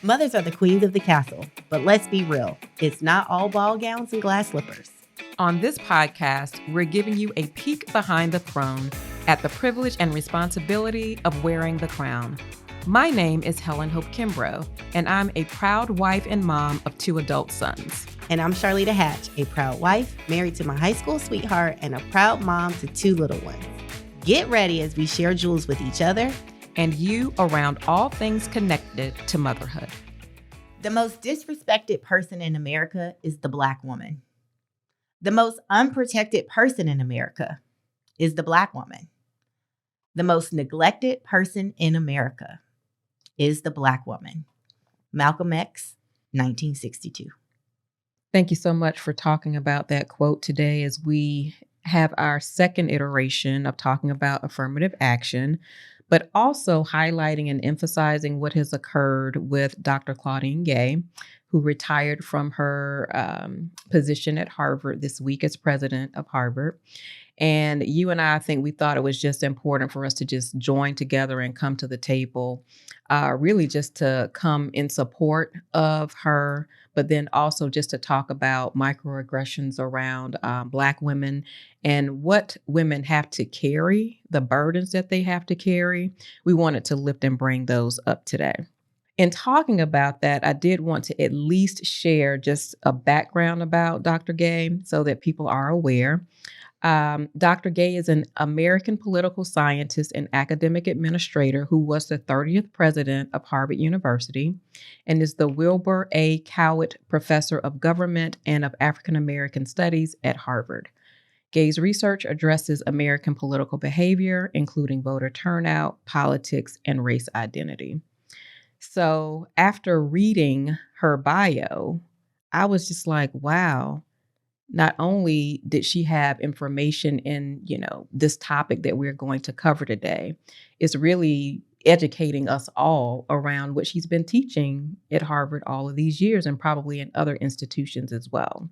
Mothers are the queens of the castle, but let's be real, it's not all ball gowns and glass slippers. On this podcast, we're giving you a peek behind the throne at the privilege and responsibility of wearing the crown. My name is Helen Hope Kimbrough, and I'm a proud wife and mom of 2 adult sons. And I'm Charlita Hatch, a proud wife, married to my high school sweetheart, and a proud mom to 2 little ones. Get ready as we share jewels with each other and you around all things connected to motherhood. The most disrespected person in America is the Black woman. The most unprotected person in America is the Black woman. The most neglected person in America is the Black woman. Malcolm X, 1962. Thank you so much for talking about that quote today as we have our second iteration of talking about affirmative action, but also highlighting and emphasizing what has occurred with Dr. Claudine Gay, who retired from her position at Harvard this week as president of Harvard. And you and I think we thought it was just important for us to just join together and come to the table, really just to come in support of her, but then also just to talk about microaggressions around Black women and what women have to carry, the burdens that they have to carry. We wanted to lift and bring those up today. In talking about that, I did want to at least share just a background about Dr. Gay so that people are aware. Dr. Gay is an American political scientist and academic administrator who was the 30th president of Harvard University and is the Wilbur A. Cowett Professor of Government and of African American Studies at Harvard. Gay's research addresses American political behavior, including voter turnout, politics, and race identity. So after reading her bio, I was just like, wow. Not only did she have information in, this topic that we're going to cover today, it's really educating us all around what she's been teaching at Harvard all of these years and probably in other institutions as well.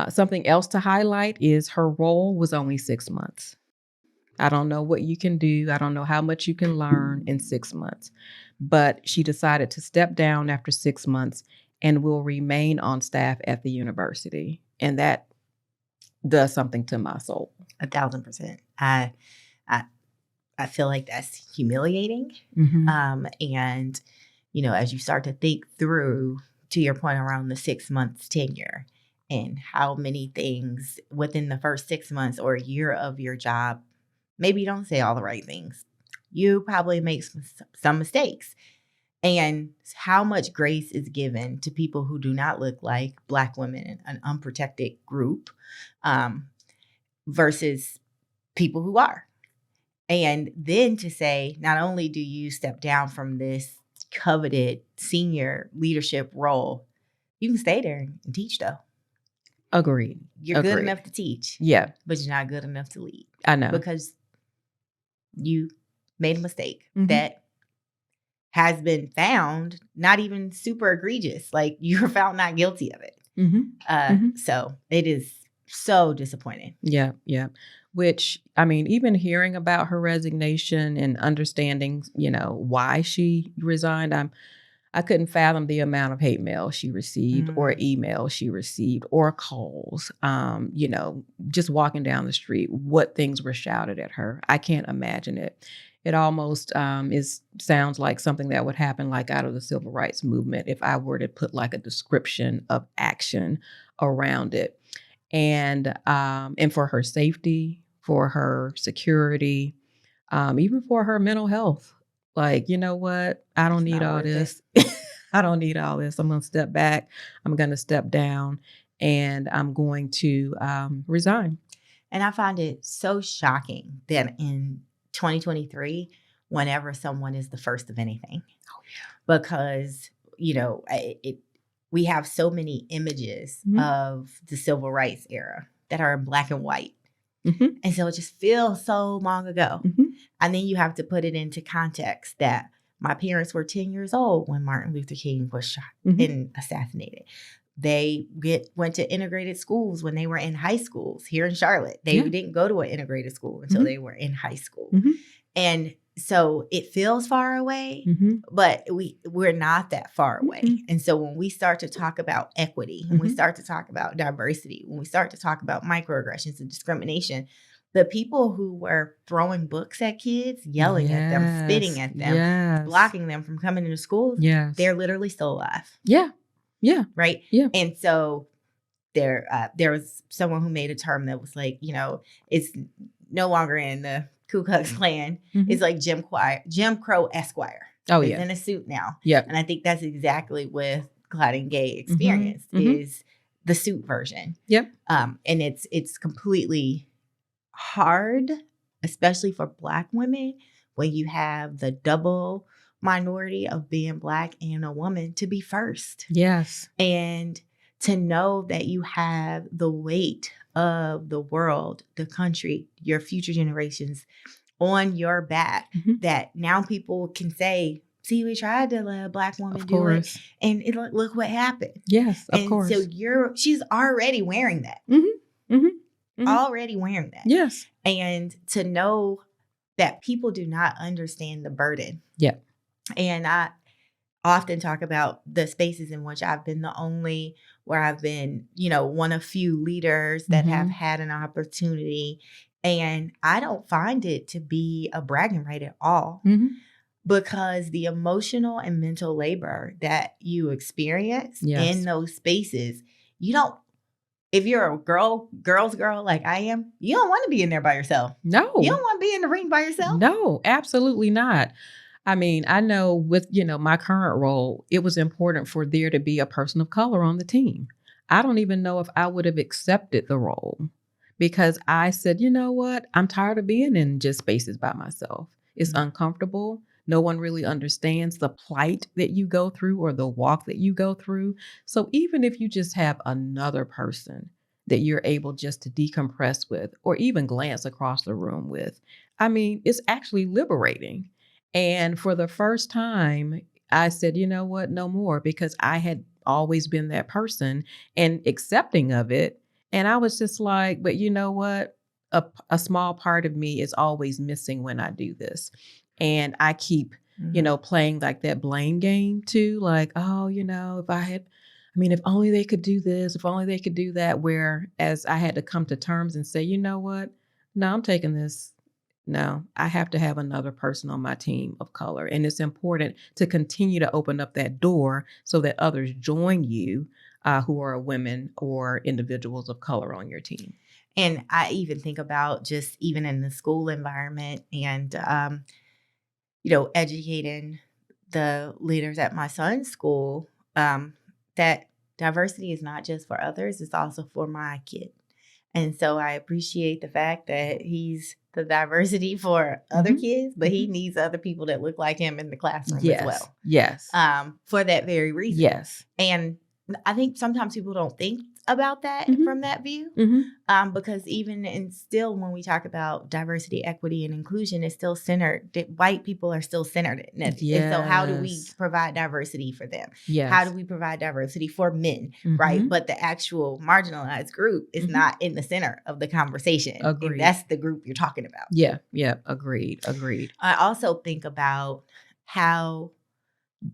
Something else to highlight is her role was only 6 months. I don't know what you can do. I don't know how much you can learn in 6 months, but she decided to step down after 6 months and will remain on staff at the university. And that does something to my soul. 1,000%. I feel like that's humiliating. Mm-hmm. And, as you start to think through, to your point around the 6 months tenure and how many things within the first 6 months or a year of your job, maybe you don't say all the right things. You probably make some mistakes. And how much grace is given to people who do not look like Black women in an unprotected group versus people who are. And then to say, not only do you step down from this coveted senior leadership role, you can stay there and teach though. Agreed. You're good enough to teach. Yeah. But you're not good enough to lead. I know. Because you made a mistake mm-hmm. that has been found not even super egregious. Like you're found not guilty of it. Mm-hmm. So it is so disappointing. Yeah. Which, even hearing about her resignation and understanding, why she resigned, I couldn't fathom the amount of hate mail she received or emails she received or calls, just walking down the street, what things were shouted at her. I can't imagine it. It almost sounds like something that would happen like out of the civil rights movement if I were to put like a description of action around it. And for her safety, for her security, even for her mental health. Like, you know what? I don't need all this. I don't need all this. I'm going to step back. I'm going to step down and I'm going to resign. And I find it so shocking that in 2023, whenever someone is the first of anything. Oh, yeah. Because, we have so many images of the civil rights era that are in black and white. Mm-hmm. And so it just feels so long ago. Mm-hmm. And then you have to put it into context that my parents were 10 years old when Martin Luther King was shot and assassinated. They went to integrated schools when they were in high schools here in Charlotte. They didn't go to an integrated school until they were in high school. Mm-hmm. And so it feels far away, but we're not that far away. And so when we start to talk about equity, when we start to talk about diversity, when we start to talk about microaggressions and discrimination, the people who were throwing books at kids, yelling at them, spitting at them, blocking them from coming into schools, they're literally still alive. Yeah. Right? Yeah. And so there was someone who made a term that was like, it's no longer in the Ku Klux Klan. It's like Jim Crow Esquire. Oh, He's in a suit now. Yeah. And I think that's exactly what Claudine Gay experienced is the suit version. Yep. And it's completely hard, especially for Black women, when you have the double minority of being Black and a woman to be first. Yes. And to know that you have the weight of the world, the country, your future generations on your back, that now people can say, see, we tried to let a Black woman do it, and look what happened. Yes, of course. So she's already wearing that. Already wearing that. Yes. And to know that people do not understand the burden. Yeah. And I often talk about the spaces in which I've been where I've been, one of few leaders that have had an opportunity. And I don't find it to be a bragging right at all, because the emotional and mental labor that you experience in those spaces, if you're a girl's girl like I am, you don't want to be in there by yourself. No. You don't want to be in the ring by yourself. No, absolutely not. I mean, I know with, my current role, it was important for there to be a person of color on the team. I don't even know if I would have accepted the role, because I said, you know what? I'm tired of being in just spaces by myself. It's uncomfortable. No one really understands the plight that you go through or the walk that you go through. So even if you just have another person that you're able just to decompress with, or even glance across the room with, I mean, it's actually liberating. And for the first time, I said, you know what, no more, because I had always been that person and accepting of it. And I was just like, but you know what? A small part of me is always missing when I do this. And I keep, playing like that blame game too. Like, oh, if only they could do this, if only they could do that. Whereas I had to come to terms and say, you know what? No, I'm taking this. No, I have to have another person on my team of color. And it's important to continue to open up that door so that others join you who are women or individuals of color on your team. And I even think about just even in the school environment and, educating the leaders at my son's school, that diversity is not just for others, it's also for my kid. And so I appreciate the fact that he's the diversity for other kids, but he needs other people that look like him in the classroom as well. Yes. For that very reason. Yes. And I think sometimes people don't think about that from that view, because still when we talk about diversity, equity, and inclusion, it's still centered. White people are still centered in it. Yes. And so how do we provide diversity for them? Yes. How do we provide diversity for men, right? But the actual marginalized group is not in the center of the conversation. Agreed. And that's the group you're talking about. Yeah. Agreed. I also think about how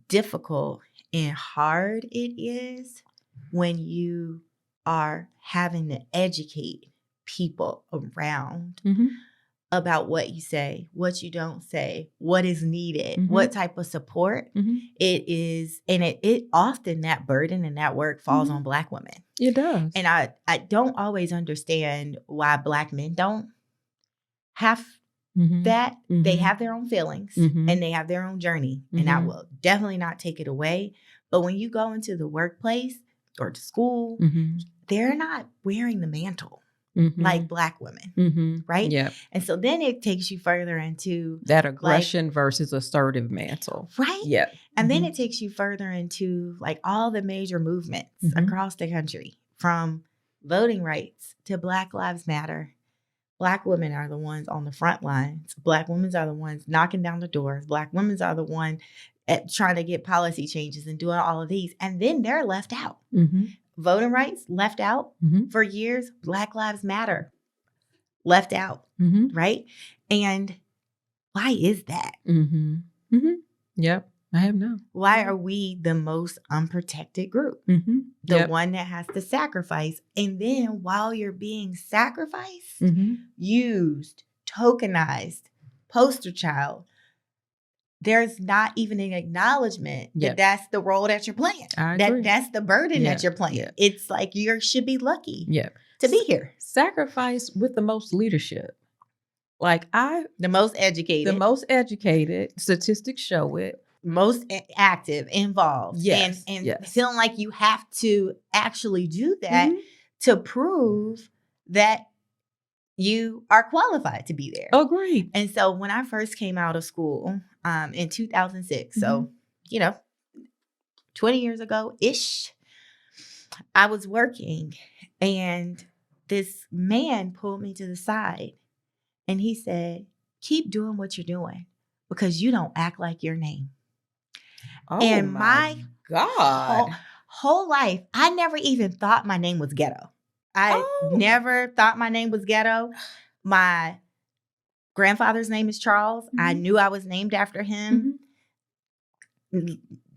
difficult and hard it is when you are having to educate people around about what you say, what you don't say, what is needed, what type of support it is. And it often that burden and that work falls on Black women. It does. And I don't always understand why Black men don't have that. They have their own feelings and they have their own journey. And I will definitely not take it away. But when you go into the workplace or to school, they're not wearing the mantle like Black women, right? Yeah. And so then it takes you further into that aggression versus assertive mantle. Right? Yeah. And then it takes you further into like all the major movements across the country, from voting rights to Black Lives Matter. Black women are the ones on the front lines. Black women are the ones knocking down the doors. Black women are the one trying to get policy changes and doing all of these. And then they're left out. Voting rights left out for years. Black Lives Matter left out, right? And Why is that? Yep. I have no. Why are we the most unprotected group? The one that has to sacrifice. And then while you're being sacrificed, used, tokenized, poster child, there's not even an acknowledgement that that's the role that you're playing. That's the burden that you're playing. It's like you should be lucky to be here. Sacrifice with the most leadership. Like the most educated, statistics show it. Most active, involved, and feeling like you have to actually do that to prove that you are qualified to be there. Agreed. And so when I first came out of school in 2006, so 20 years ago-ish, I was working and this man pulled me to the side and he said, keep doing what you're doing because you don't act like your name. Oh, and my God. Whole life, I never even thought my name was ghetto. I never thought my name was ghetto. My grandfather's name is Charles. I knew I was named after him.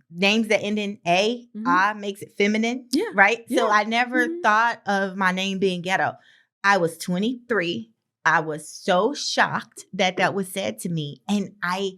Names that end in A, makes it feminine, right? So I never thought of my name being ghetto. I was 23. I was so shocked that that was said to me. And I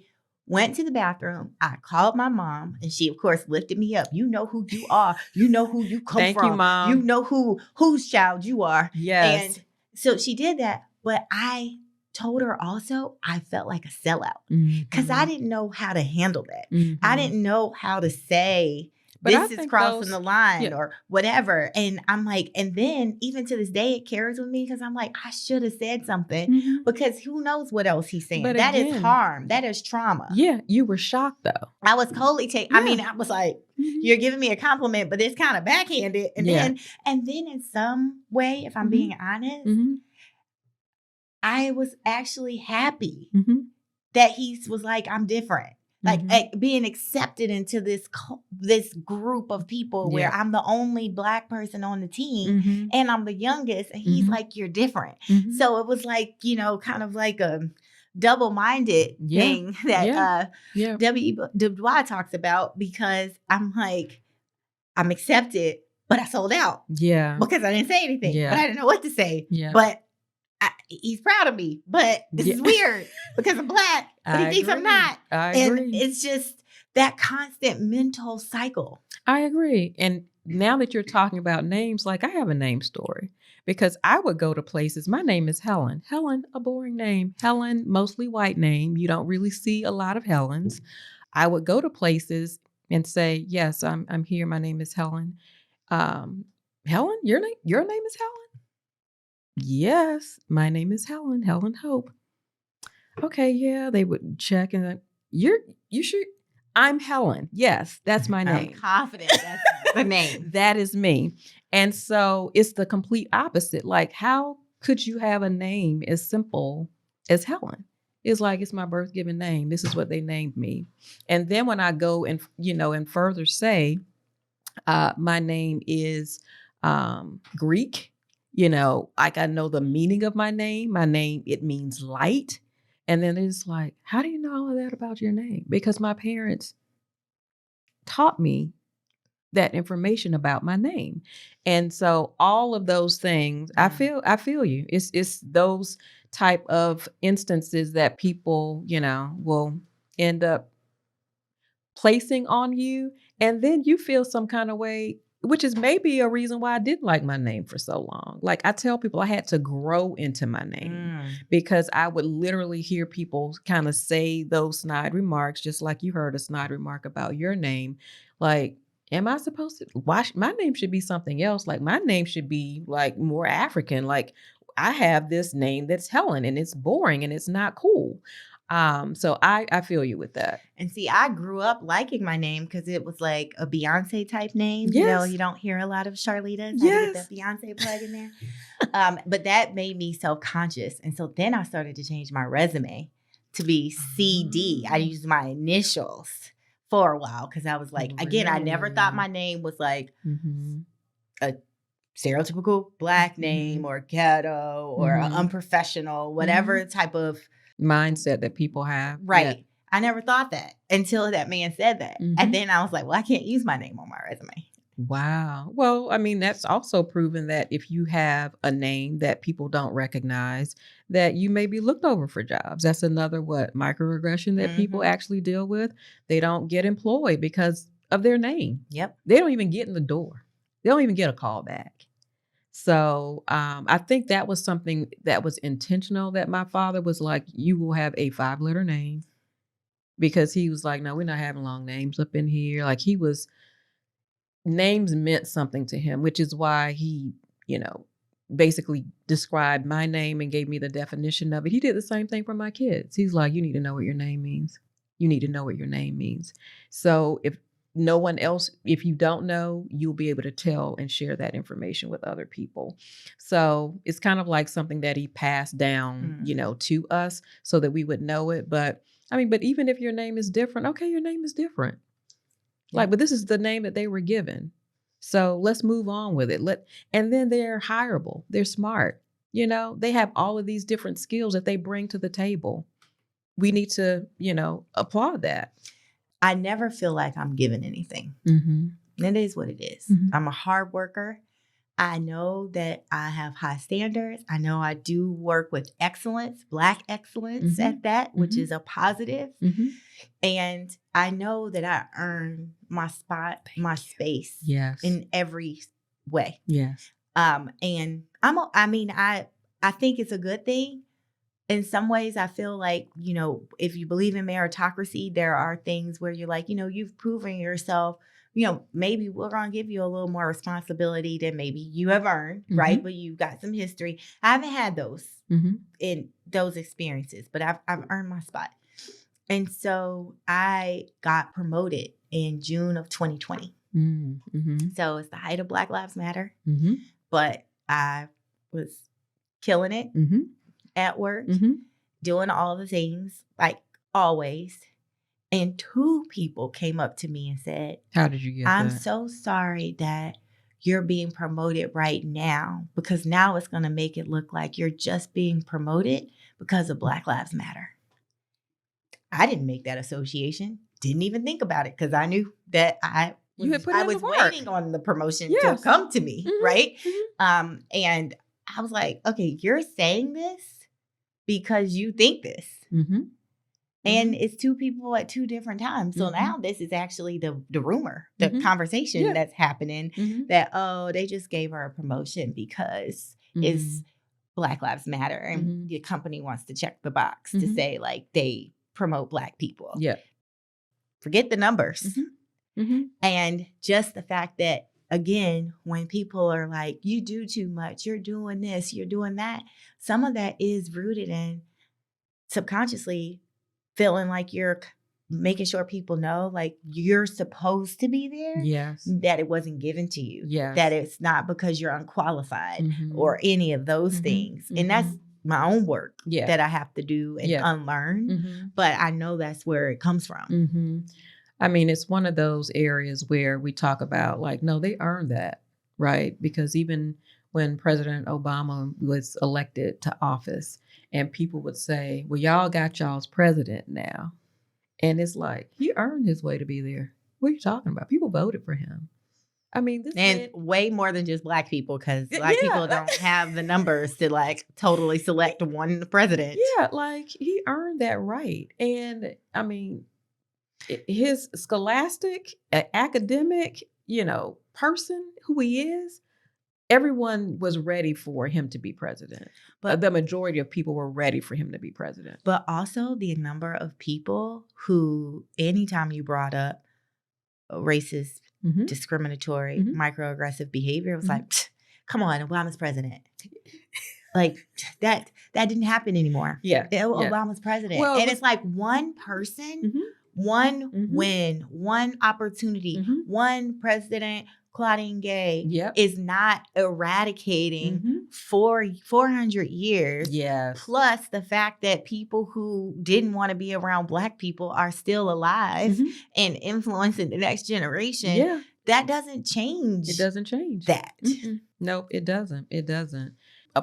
went to the bathroom. I called my mom, and she, of course, lifted me up. You know who you are. You know who you come Thank from. You, Mom. You know whose child you are. Yes. And so she did that. But I told her also I felt like a sellout because I didn't know how to handle that. I didn't know how to say, this is crossing the line or whatever. And I'm like, and then even to this day, it carries with me because I'm like, I should have said something because who knows what else he's saying. But that is harm. That is trauma. Yeah. You were shocked though. I was totally taken. I mean, I was like, you're giving me a compliment, but it's kind of backhanded. And then in some way, if I'm being honest, I was actually happy that he was like, I'm different. Like being accepted into this group of people where I'm the only Black person on the team and I'm the youngest. And he's like, you're different. So it was like, kind of like a double-minded thing that W. Du Bois talks about because I'm like, I'm accepted, but I sold out. Yeah. Because I didn't say anything. Yeah. But I didn't know what to say. Yeah. But he's proud of me, but this is weird because I'm Black, but he thinks I'm not. And it's just that constant mental cycle. I agree. And now that you're talking about names, like I have a name story because I would go to places. My name is Helen. Helen, a boring name. Helen, mostly white name. You don't really see a lot of Helens. I would go to places and say, yes, I'm here. My name is Helen. Helen, your name is Helen? Yes, my name is Helen Hope. Okay, yeah, they would check and you sure? I'm Helen. Yes, that's my name. I'm confident that's the name. That is me. And so it's the complete opposite. Like, how could you have a name as simple as Helen? It's like, it's my birth given name. This is what they named me. And then when I go and, and further say, my name is Greek. Like I know the meaning of my name. My name, it means light. And then it's like, how do you know all of that about your name? Because my parents taught me that information about my name. And so all of those things, I feel you. It's those type of instances that people, will end up placing on you. And then you feel some kind of way, which is maybe a reason why I didn't like my name for so long. Like I tell people I had to grow into my name because I would literally hear people kind of say those snide remarks, just like you heard a snide remark about your name. Like, am I supposed to, my name should be something else. Like my name should be like more African. Like I have this name that's Helen and it's boring and it's not cool. So I feel you with that. And see, I grew up liking my name because it was like a Beyonce type name. Yes. You don't hear a lot of Charlitas. Yes. Get that Beyonce plug in there. But that made me self-conscious. And so then I started to change my resume to be CD. I used my initials for a while because I was like, again, I never thought my name was like a stereotypical Black name or ghetto or unprofessional, whatever type of mindset that people have. Right. Yeah. I never thought that until that man said that. Mhm. And then I was like, well, I can't use my name on my resume. Wow. Well, I mean, that's also proven that if you have a name that people don't recognize, that you may be looked over for jobs. That's another microaggression that people actually deal with. They don't get employed because of their name. Yep. They don't even get in the door. They don't even get a call back. So I think that was something that was intentional, that my father was like, you will have a 5-letter name, because he was like, no, we're not having long names up in here. Like, names meant something to him, which is why he, basically described my name and gave me the definition of it. He did the same thing for my kids. He's like, you need to know what your name means. You need to know what your name means. So if no one else, if you don't know, you'll be able to tell and share that information with other people. So it's kind of like something that he passed down, to us so that we would know it. But even if your name is different, okay, your name is different. But this is the name that they were given. So let's move on with it. And then they're hireable. They're smart. They have all of these different skills that they bring to the table. We need to, applaud that. I never feel like I'm given anything. Mm-hmm. It is what it is. Mm-hmm. I'm a hard worker. I know that I have high standards. I know I do work with excellence, Black excellence at that, which is a positive. Mm-hmm. And I know that I earn my spot, my space in every way. Yes. And I think it's a good thing. In some ways, I feel like, if you believe in meritocracy, there are things where you're like, you've proven yourself, maybe we're going to give you a little more responsibility than maybe you have earned, right? But you've got some history. I haven't had those in those experiences, but I've earned my spot. And so I got promoted in June of 2020. Mm-hmm. So it's the height of Black Lives Matter, mm-hmm. but I was killing it. Mm-hmm. At work, doing all the things like always. And 2 people came up to me and said, how did you get I'm that? so sorry that you're being promoted right now, because now it's going to make it look like you're just being promoted because of Black Lives Matter. I didn't make that association. Didn't even think about it, because I knew that I was waiting on the promotion to come to me, right? Mm-hmm. And I was like, okay, you're saying this because you think this. Mm-hmm. And it's 2 people at 2 different times. So now this is actually the rumor, the conversation that's happening that, they just gave her a promotion because it's Black Lives Matter. And the company wants to check the box to say, like, they promote Black people. Yeah. Forget the numbers. And just the fact that, again, when people are like, you do too much, you're doing this, you're doing that, some of that is rooted in subconsciously feeling like you're making sure people know, like, you're supposed to be there. Yes. That it wasn't given to you. Yes. That it's not because you're unqualified or any of those things. And that's my own work that I have to do and unlearn. But I know that's where it comes from. It's one of those areas where we talk about, like, no, they earned that, right? Because even when President Obama was elected to office, and people would say, well, y'all got y'all's president now. And it's like, he earned his way to be there. What are you talking about? People voted for him. Way more than just Black people, because Black people don't have the numbers to, like, totally select one president. Yeah, like, he earned that right. And his scholastic, academic, person who he is, everyone was ready for him to be president. But the majority of people were ready for him to be president. But also the number of people who, anytime you brought up racist, discriminatory, microaggressive behavior, it was like, come on, Obama's president. Like, that didn't happen anymore. Yeah. Obama's president. Well, and it's like one person, one win, one opportunity, one president, Claudine Gay, is not eradicating 400 years. Yes. Plus the fact that people who didn't want to be around Black people are still alive and influencing the next generation. Yeah. That doesn't change. It doesn't change that. Nope, it doesn't. It doesn't.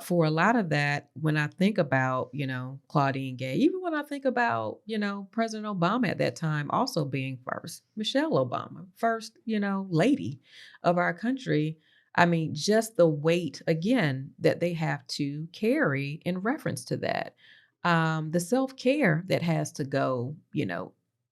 for a lot of that, when I think about, Claudine Gay, even when I think about, President Obama at that time also being first, Michelle Obama, first, lady of our country. I mean, just the weight, again, that they have to carry in reference to that. The self-care that has to go,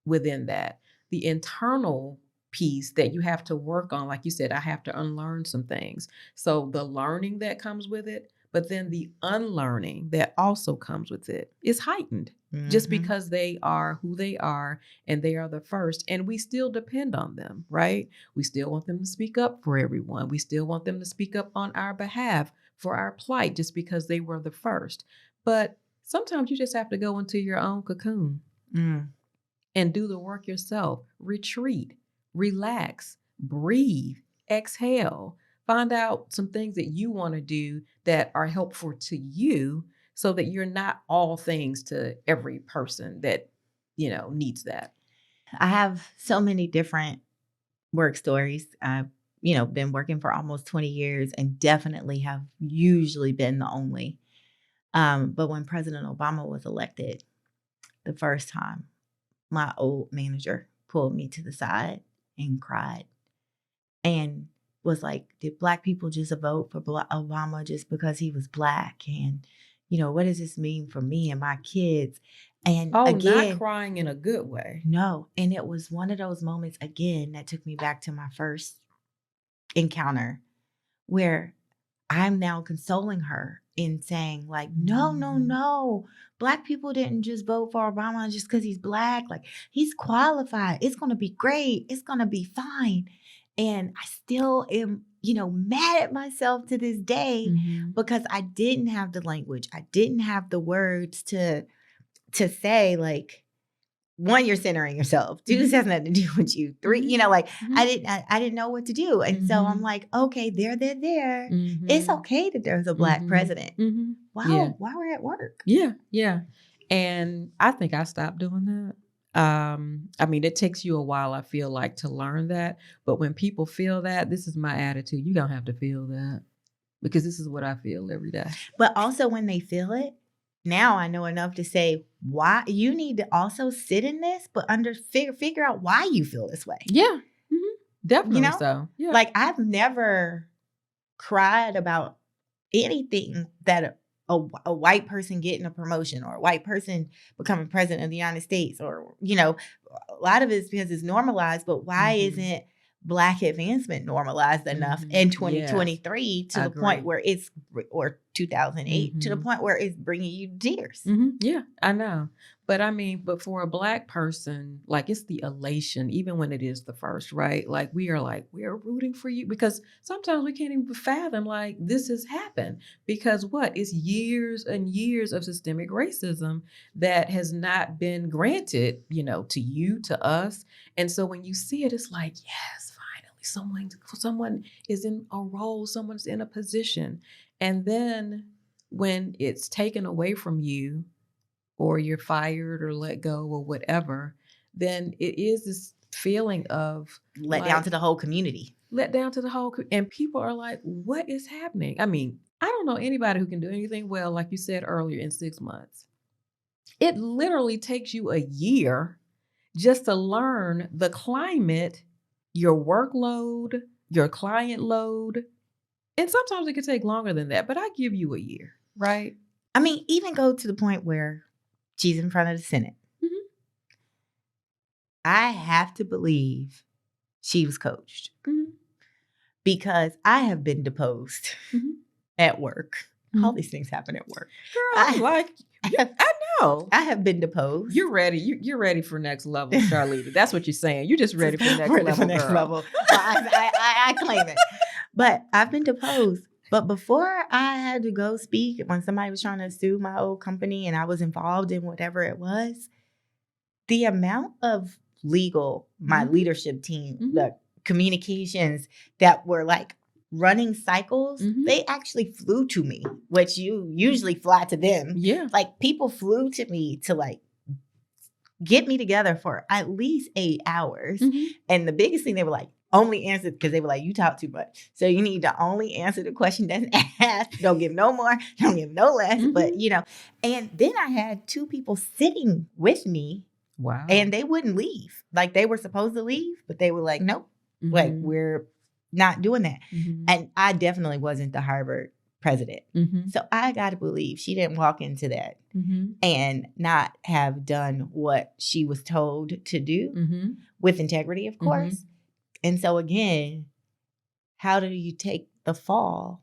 within that, the internal piece that you have to work on. Like you said, I have to unlearn some things. So the learning that comes with it, but then the unlearning that also comes with it is heightened just because they are who they are and they are the first. And we still depend on them, right? We still want them to speak up for everyone. We still want them to speak up on our behalf for our plight just because they were the first. But sometimes you just have to go into your own cocoon and do the work yourself. Retreat, relax, breathe, exhale, find out some things that you want to do that are helpful to you so that you're not all things to every person that, needs that. I have so many different work stories. I've, been working for almost 20 years and definitely have usually been the only. But when President Obama was elected the first time, my old manager pulled me to the side and cried and was like, did Black people just vote for Obama just because he was Black? And, what does this mean for me and my kids? And again, not crying in a good way. No. And it was one of those moments, again, that took me back to my first encounter where I'm now consoling her in saying like, no, Black people didn't just vote for Obama just because he's Black. Like, he's qualified. It's going to be great. It's going to be fine. And I still am, mad at myself to this day because I didn't have the language. I didn't have the words to say like, one, you're centering yourself. Two, this has nothing to do with you. Three, I didn't know what to do. And so I'm like, okay, there. It's okay that there's a Black president. Wow, while we're at work. Yeah. And I think I stopped doing that. I mean, it takes you a while, I feel like, to learn that. But when people feel that, this is my attitude. You don't have to feel that because this is what I feel every day. But also when they feel it, now I know enough to say why you need to also sit in this, but figure out why you feel this way. Yeah, definitely so. Yeah. Like I've never cried about anything that a white person getting a promotion or a white person becoming president of the United States or, a lot of it is because it's normalized, but why isn't Black advancement normalized enough in 2023 to the point where it's, or 2008 to the point where it's bringing you tears? Yeah, I know. But I mean, but for a Black person, like it's the elation, even when it is the first, right? Like we are rooting for you because sometimes we can't even fathom like this has happened because it's years and years of systemic racism that has not been granted, to you, to us. And so when you see it, it's like, yes, finally, someone is in a role, someone's in a position. And then when it's taken away from you, or you're fired or let go or whatever, then it is this feeling of let down to the whole community. And people are like, what is happening? I mean, I don't know anybody who can do anything well, like you said earlier, in 6 months. It literally takes you a year just to learn the climate, your workload, your client load. And sometimes it could take longer than that, but I give you a year, right? I mean, even go to the point where she's in front of the Senate. I have to believe she was coached because I have been deposed at work. All these things happen at work. Girl, I know. I have been deposed. You're ready. You're ready for next level, Charlita. That's what you're saying. You're just ready for next level. I claim it. But I've been deposed. But before I had to go speak, when somebody was trying to sue my old company and I was involved in whatever it was, the amount of my leadership team, the communications that were like running cycles, they actually flew to me, which you usually fly to them. Yeah. Like people flew to me to like get me together for at least 8 hours. Mhm. And the biggest thing, they were like, only answer, because they were like, you talk too much. So you need to only answer the question that's asked. Don't give no more, don't give no less. But, and then I had 2 people sitting with me. Wow. And they wouldn't leave. Like, they were supposed to leave, but they were like, nope, like, we're not doing that. And I definitely wasn't the Harvard president. So I got to believe she didn't walk into that and not have done what she was told to do with integrity, of course. And so again, how do you take the fall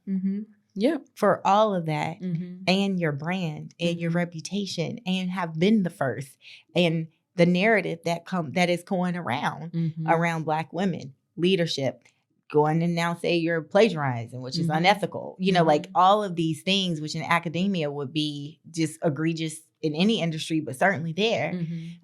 for all of that and your brand and your reputation and have been the first and the narrative that is going around Black women, leadership, going and now say you're plagiarizing, which is unethical, like all of these things, which in academia would be just egregious in any industry, but certainly there.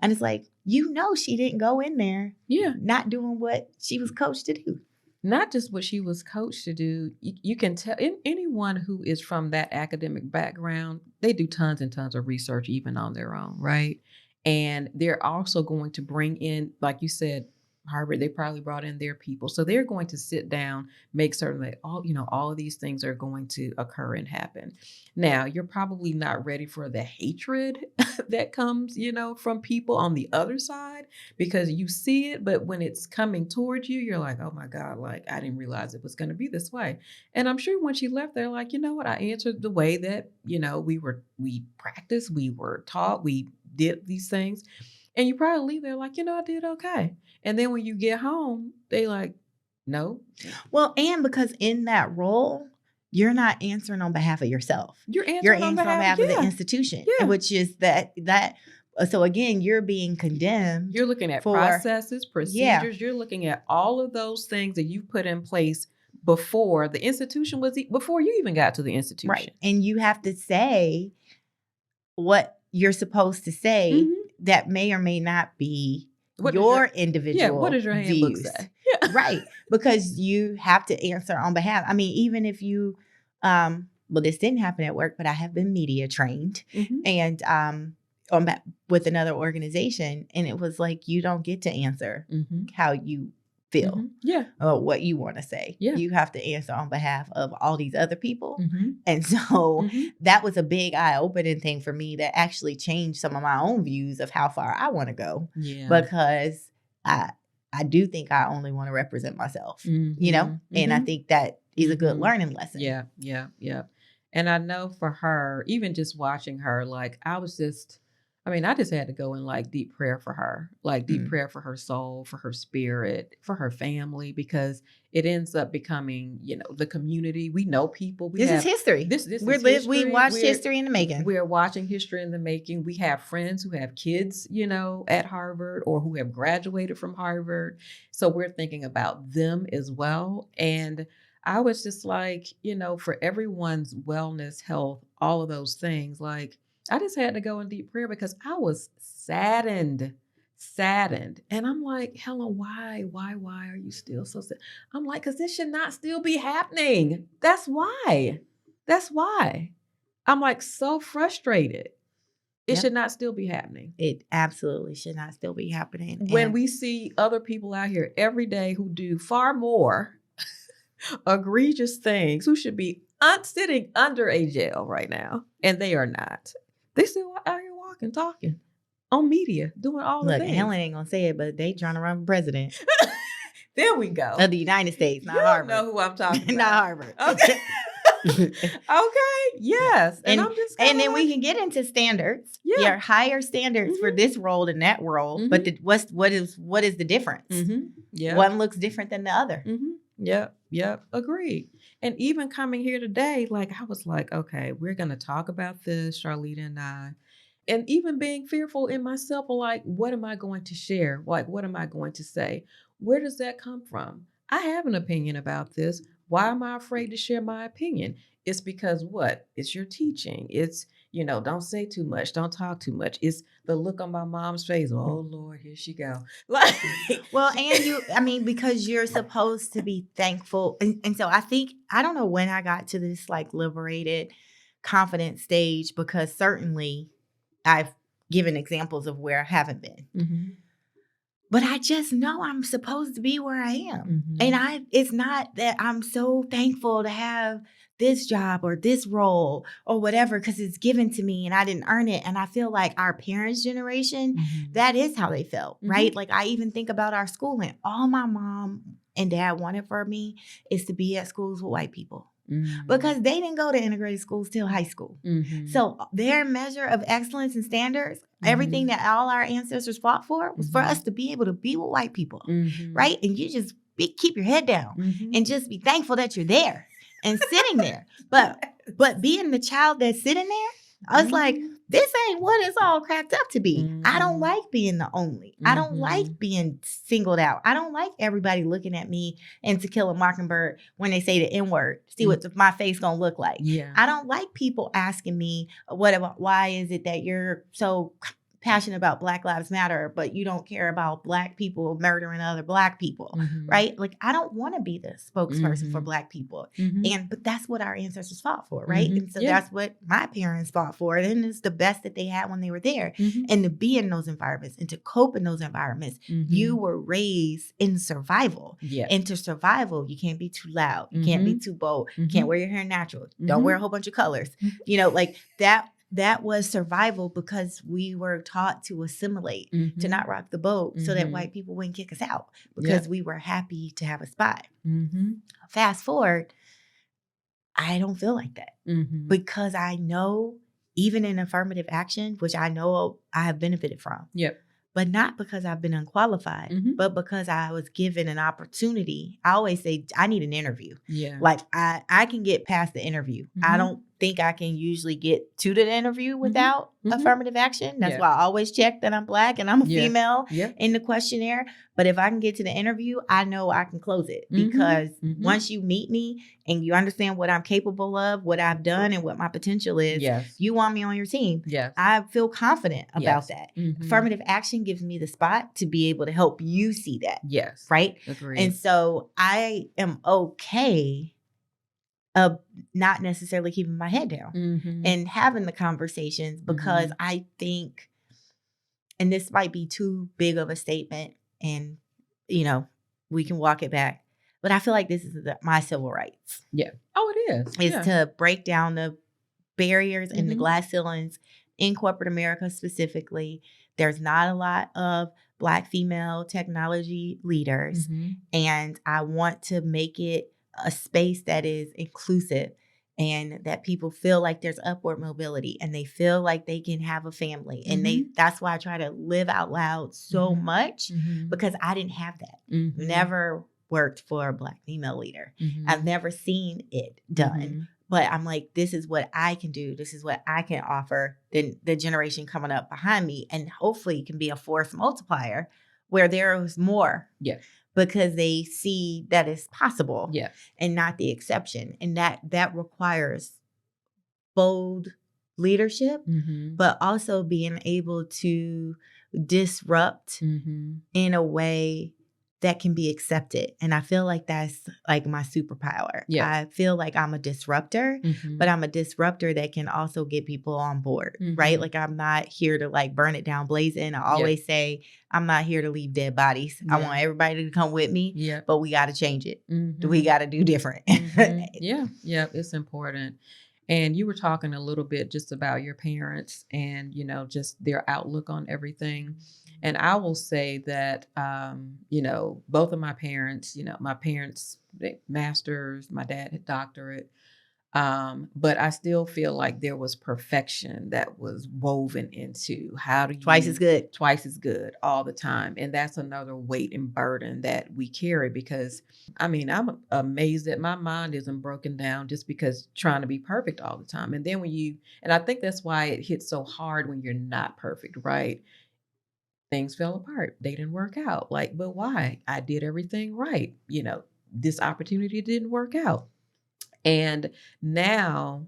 And it's like, she didn't go in there not doing what she was coached to do. Not just what she was coached to do. You can tell anyone who is from that academic background, they do tons and tons of research even on their own, right? And they're also going to bring in, like you said, Harvard, they probably brought in their people. So they're going to sit down, make certain that all of these things are going to occur and happen. Now, you're probably not ready for the hatred that comes, from people on the other side, because you see it, but when it's coming towards you, you're like, oh my God, like I didn't realize it was going to be this way. And I'm sure when she left, they're like, you know what, I answered the way that, we practiced, we were taught, we did these things. And you probably leave there like, I did okay. And then when you get home, they like, no. Well, and because in that role, you're not answering on behalf of yourself. You're answering on behalf of the institution, which is that. So again, you're being condemned. You're looking at processes, procedures. You're looking at all of those things that you put in place before the institution before you even got to the institution. Right. And you have to say what you're supposed to say that may or may not be your individual what does your handbook views. Say? Right. Because you have to answer on behalf. I mean, even if you, well, this didn't happen at work, but I have been media trained and with another organization. And it was like, you don't get to answer how you feel or what you want to say. You have to answer on behalf of all these other people. And so that was a big eye-opening thing for me that actually changed some of my own views of how far I want to go. Because I do think I only want to represent myself, and I think that is a good learning lesson. Yeah. And I know for her, even just watching her, like I just had to go in like deep prayer for her, like deep prayer for her soul, for her spirit, for her family, because it ends up becoming, the community. We know people. This is history. We watched history in the making. We're watching history in the making. We have friends who have kids, at Harvard or who have graduated from Harvard. So we're thinking about them as well. And I was just like, for everyone's wellness, health, all of those things, like, I just had to go in deep prayer because I was saddened. And I'm like, Helen, why are you still so sad? I'm like, because this should not still be happening. That's why. I'm like so frustrated. It should not still be happening. It absolutely should not still be happening. When we see other people out here every day who do far more egregious things, who should be sitting under a jail right now, and they are not. They still out here walking, talking on media, doing all the things. Look, Helen ain't gonna say it, but they trying to run for president. There we go. Of the United States, not Harvard. You know who I'm talking about. Not Harvard. Okay. Okay. Yes. And I'm just and then we can get into standards. Yeah, higher standards for this role than that role. But what is the difference? Yeah, one looks different than the other. Yep. Agreed. And even coming here today, like I was like, okay, we're gonna talk about this, Charlita and I. And even being fearful in myself, like, what am I going to share? Like, what am I going to say? Where does that come from? I have an opinion about this. Why am I afraid to share my opinion? It's because what? It's your teaching. It's, don't say too much. Don't talk too much. It's the look on my mom's face. Oh, Lord, here she go. Like, well, and because you're supposed to be thankful. And so I don't know when I got to this like liberated, confident stage, because certainly I've giving examples of where I haven't been. Mm-hmm. But I just know I'm supposed to be where I am. Mm-hmm. And it's not that I'm so thankful to have this job or this role or whatever, because it's given to me and I didn't earn it. And I feel like our parents' generation, Mm-hmm. that is how they felt, Mm-hmm. right? Like I even think about our schooling. All my mom and dad wanted for me is to be at schools with white people. Mm-hmm. Because they didn't go to integrated schools till high school. Mm-hmm. So their measure of excellence and standards, Mm-hmm. everything that all our ancestors fought for was for us to be able to be with white people, right? And you just keep your head down and just be thankful that you're there and sitting there. But being the child that's sitting there, I was like, this ain't what it's all cracked up to be. I don't like being the only. I don't like being singled out. I don't like everybody looking at me and To Kill a Mockingbird when they say the N-word. See what my face gonna look like. Yeah. I don't like people asking me, why is it that you're so passionate about Black Lives Matter, but you don't care about Black people murdering other Black people, right? Like, I don't want to be the spokesperson for Black people. But that's what our ancestors fought for, right? And so that's what my parents fought for. And it's the best that they had when they were there. And to be in those environments and to cope in those environments, you were raised in survival. And to survival, you can't be too loud. You can't be too bold. You can't wear your hair natural. Don't wear a whole bunch of colors. You know, like that was survival, because we were taught to assimilate, to not rock the boat, so that white people wouldn't kick us out, because we were happy to have a spot. Fast forward, I don't feel like that, because I know, even in affirmative action, which I know I have benefited from, but not because I've been unqualified, but because I was given an opportunity. I always say I need an interview. Like I can get past the interview. I don't think I can usually get to the interview without affirmative action. That's why I always check that I'm Black and I'm a female in the questionnaire. But if I can get to the interview, I know I can close it, because once you meet me and you understand what I'm capable of, what I've done, and what my potential is, you want me on your team. I feel confident about that. Affirmative action gives me the spot to be able to help you see that. Right? Agreed. And so I am okay of not necessarily keeping my head down and having the conversations, because I think, and this might be too big of a statement, and, you know, we can walk it back, but I feel like this is my civil rights. Oh, it is. It's to break down the barriers and the glass ceilings in corporate America specifically. There's not a lot of Black female technology leaders, and I want to make it a space that is inclusive, and that people feel like there's upward mobility, and they feel like they can have a family. And that's why I try to live out loud so much, because I didn't have that. Never worked for a Black female leader. I've never seen it done. But I'm like, this is what I can do. This is what I can offer the generation coming up behind me. And hopefully it can be a force multiplier where there is more. Because they see that it's possible and not the exception. And that requires bold leadership, but also being able to disrupt in a way that can be accepted. And I feel like that's like my superpower. I feel like I'm a disruptor, but I'm a disruptor that can also get people on board, right? Like, I'm not here to like burn it down blazing. I always say, I'm not here to leave dead bodies. I want everybody to come with me, but we got to change it. We got to do different. It's important. And you were talking a little bit just about your parents and, you know, just their outlook on everything. And I will say that, you know, both of my parents, masters, my dad had doctorate. But I still feel like there was perfection that was woven into twice as good all the time. And that's another weight and burden that we carry, because I mean, I'm amazed that my mind isn't broken down just because trying to be perfect all the time. And then and I think that's why it hits so hard when you're not perfect, right? Things fell apart. They didn't work out. Like, but why? I did everything right. You know, this opportunity didn't work out. And now,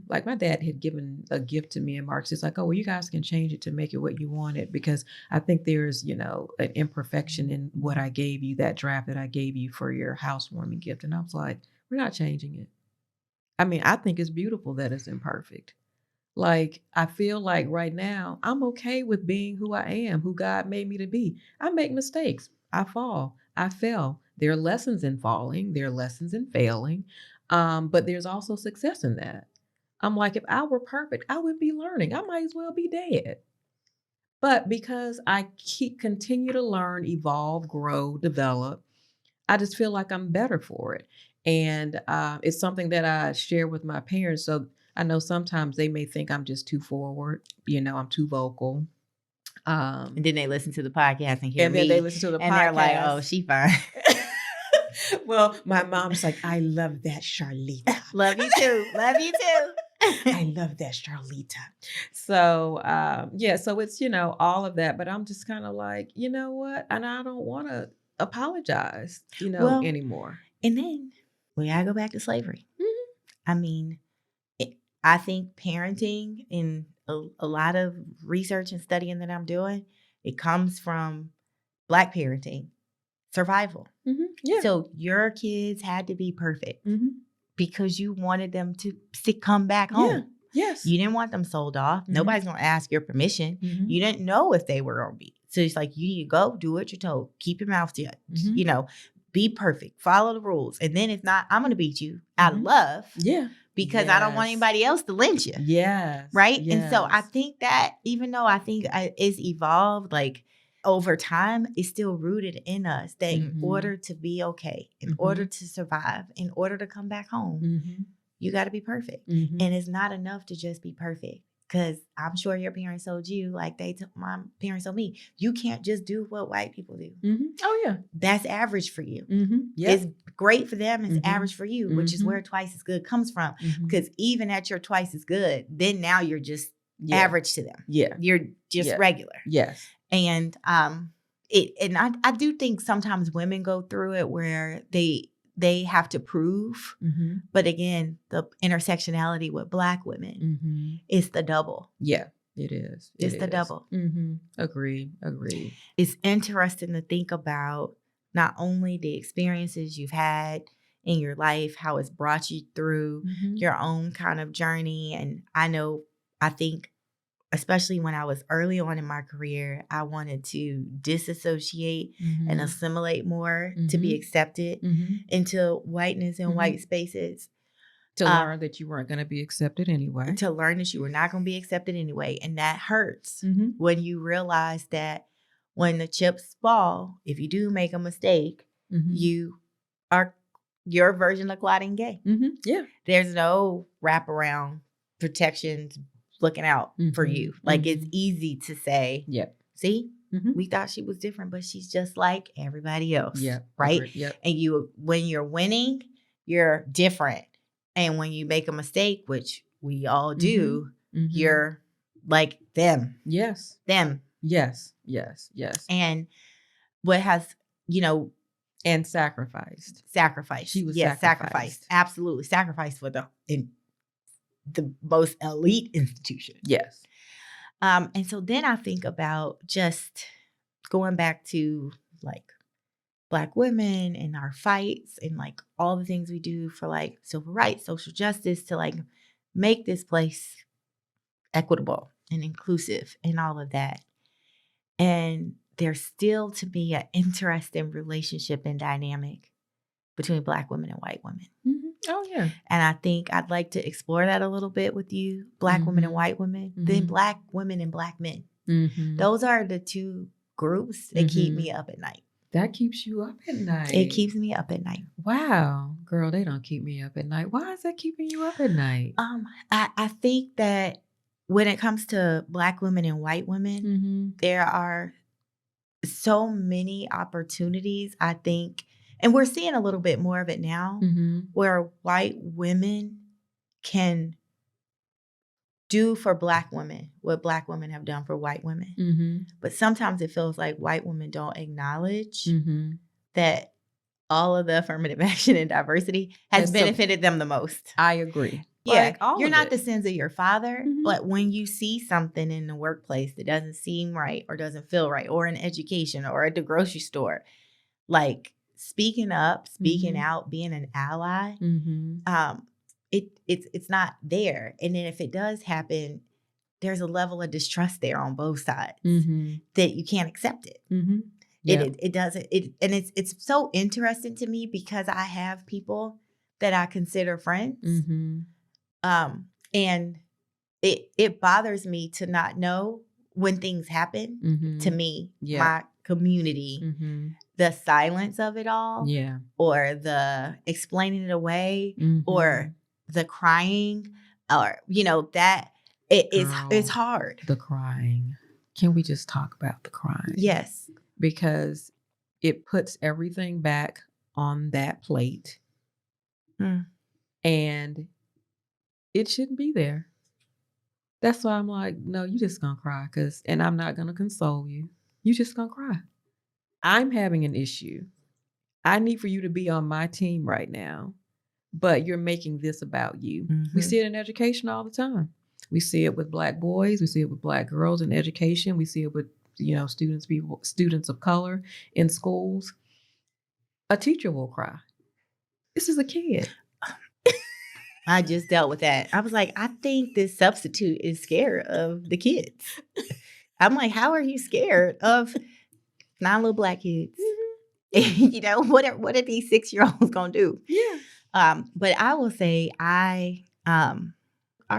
like my dad had given a gift to me in March. It's like, oh, well, you guys can change it to make it what you want it, because I think there's, you know, an imperfection in what I gave you, that draft that I gave you for your housewarming gift. And I was like, we're not changing it. I mean, I think it's beautiful that it's imperfect. Like, I feel like right now I'm okay with being who I am, who God made me to be. I make mistakes. I fall. I fail. There are lessons in falling. There are lessons in failing. But there's also success in that. I'm like, if I were perfect, I would be learning. I might as well be dead. But because I continue to learn, evolve, grow, develop, I just feel like I'm better for it. And it's something that I share with my parents. So I know sometimes they may think I'm just too forward. I'm too vocal. And then they listen to the podcast and hear And then they listen to the and podcast. they're like, oh, she fine. Well, my mom's like, I love that Charlita. Love you too. Love you too. I love that Charlita. So, so it's, all of that. But I'm just kind of like, you know what? And I don't want to apologize, anymore. And then we gotta go back to slavery. Mm-hmm. I mean, I think parenting, in a lot of research and studying that I'm doing, it comes from Black parenting, survival. Mm-hmm. Yeah. So your kids had to be perfect because you wanted them to come back home. Yeah. Yes. You didn't want them sold off. Mm-hmm. Nobody's going to ask your permission. Mm-hmm. You didn't know if they were going to be. So it's like, you need to go do what you're told. Keep your mouth shut. Mm-hmm. Be perfect. Follow the rules. And then if not, I'm going to beat you out of love. Yeah. Because I don't want anybody else to lynch you. Yes. Right? Yes. And so I think that even though I think it's evolved, like over time, it's still rooted in us that in order to be okay, in order to survive, in order to come back home, you got to be perfect. And it's not enough to just be perfect. Because I'm sure your parents told you, like my parents told me, you can't just do what white people do. Oh, yeah. That's average for you. Yep. It's great for them. It's average for you, which is where twice as good comes from. Because even at your twice as good, then now you're just average to them. Yeah. You're just regular. Yes. And I do think sometimes women go through it where they have to prove. But again, the intersectionality with Black women is the double. Yeah, it is. It's the double. Agreed. It's interesting to think about not only the experiences you've had in your life, how it's brought you through your own kind of journey. And I think, especially when I was early on in my career, I wanted to disassociate and assimilate more to be accepted into whiteness and white spaces. To learn that you weren't going to be accepted anyway. To learn that you were not going to be accepted anyway. And that hurts when you realize that when the chips fall, if you do make a mistake, you are your version of Claudine Gay. Yeah. There's no wraparound protections looking out for you. Like it's easy to say, see, we thought she was different, but she's just like everybody else. Yeah. Right. Yep. And when you're winning, you're different. And when you make a mistake, which we all do, you're like them. Yes. Them. Yes. And what has, and sacrificed. She was sacrificed. Absolutely. Sacrificed for the most elite institution. Yes. And so then I think about just going back to like Black women and our fights and like all the things we do for like civil rights, social justice to like make this place equitable and inclusive and all of that. And there's still to me an interesting relationship and dynamic between Black women and white women. Oh, yeah. And I think I'd like to explore that a little bit with you, Black women and white women, then Black women and Black men. Those are the two groups that keep me up at night. That keeps you up at night. It keeps me up at night. Wow. Girl, they don't keep me up at night. Why is that keeping you up at night? I think that when it comes to Black women and white women, there are so many opportunities, I think, and we're seeing a little bit more of it now, where white women can do for Black women what Black women have done for white women. But sometimes it feels like white women don't acknowledge that all of the affirmative action and diversity has benefited them the most. I agree. Yeah, you're not the sins of your father, but when you see something in the workplace that doesn't seem right or doesn't feel right, or in education or at the grocery store, like speaking up, speaking out, being an ally, it's not there. And then if it does happen, there's a level of distrust there on both sides Mm-hmm. that you can't accept it. Mm-hmm. Yeah. It doesn't. And it's so interesting to me because I have people that I consider friends. Mm-hmm. And it bothers me to not know when things happen Mm-hmm. to me, Yeah. my community, Mm-hmm. the silence of it all, Yeah. or the explaining it away, Mm-hmm. or the crying, or that it's Girl, hard. The crying. Can we just talk about the crying? Yes. Because it puts everything back on that plate. And it shouldn't be there. That's why I'm like, no, you just gonna cry, and I'm not gonna console you. You just gonna cry. I'm having an issue. I need for you to be on my team right now, but you're making this about you. Mm-hmm. We see it in education all the time. We see it with Black boys. We see it with Black girls in education. We see it with students of color in schools. A teacher will cry. This is a kid. I just dealt with that. I was like, I think this substitute is scared of the kids. I'm like, how are you scared of 9 little Black kids? Mm-hmm. What are these 6-year-olds gonna do? Yeah. But I will say, our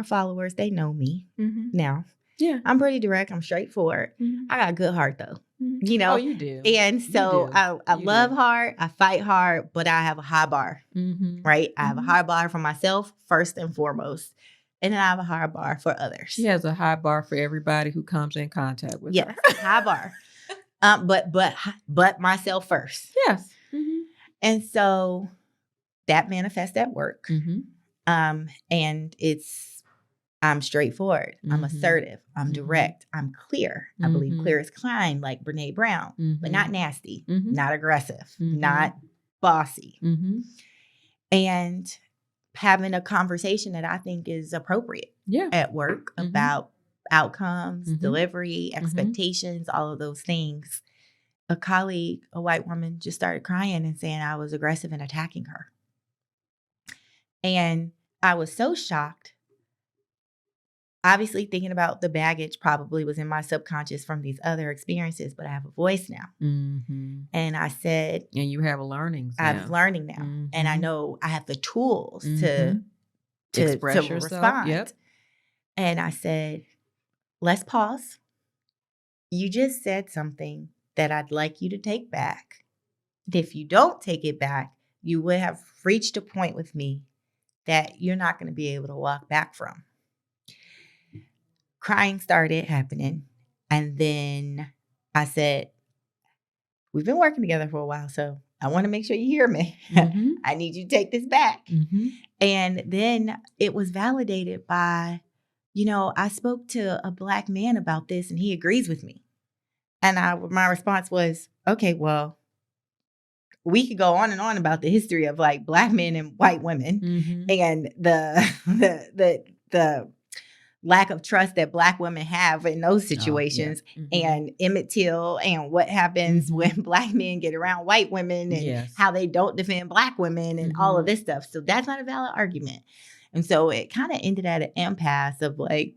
followers, they know me now. Yeah. I'm pretty direct. I'm straightforward. Mm-hmm. I got a good heart though. Oh, you do. And so I love hard. I fight hard, but I have a high bar, right? I have a high bar for myself first and foremost. And then I have a high bar for others. She has a high bar for everybody who comes in contact with her. High bar. But myself first. Yes. And so that manifests at work. And I'm straightforward. I'm assertive. I'm direct. I'm clear. I believe clear is kind, like Brene Brown, but not nasty, not aggressive, not bossy. And having a conversation that I think is appropriate at work about outcomes, delivery, expectations, all of those things. A colleague, a white woman, just started crying and saying I was aggressive and attacking her. And I was so shocked. Obviously, thinking about the baggage probably was in my subconscious from these other experiences, but I have a voice now. And I said... And you have learnings now. I have learning now. And I know I have the tools to express yourself. Respond. Yep. And I said, let's pause. You just said something that I'd like you to take back. And if you don't take it back, you would have reached a point with me that you're not going to be able to walk back from. Crying started happening. And then I said, we've been working together for a while, so I want to make sure you hear me. I need you to take this back. And then it was validated by, I spoke to a Black man about this and he agrees with me. And my response was, okay, well, we could go on and on about the history of like Black men and white women and the lack of trust that Black women have in those situations and Emmett Till and what happens when Black men get around white women and how they don't defend Black women and all of this stuff. So that's not a valid argument. And so it kind of ended at an impasse of like,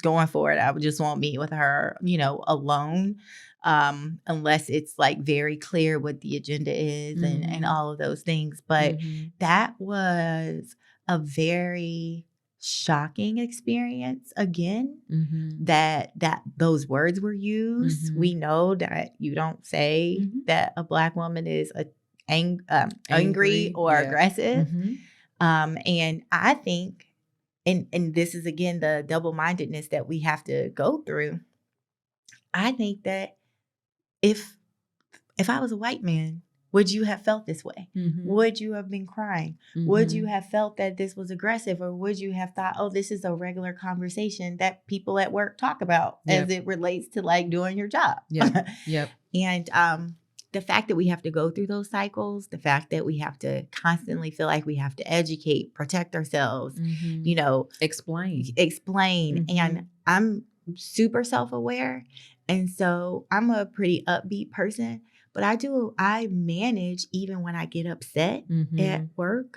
going forward, I would just won't meet with her, alone, unless it's like very clear what the agenda is and all of those things. But that was a very shocking experience again, that those words were used. We know that you don't say that a Black woman is angry or aggressive. And I think, and this is again the double-mindedness that we have to go through. I think that if I was a white man, would you have felt this way? Would you have been crying? Would you have felt that this was aggressive? Or would you have thought, oh, this is a regular conversation that people at work talk about as it relates to like doing your job? And the fact that we have to go through those cycles, the fact that we have to constantly feel like we have to educate, protect ourselves, explain. And I'm super self-aware. And so I'm a pretty upbeat person. But I manage even when I get upset at work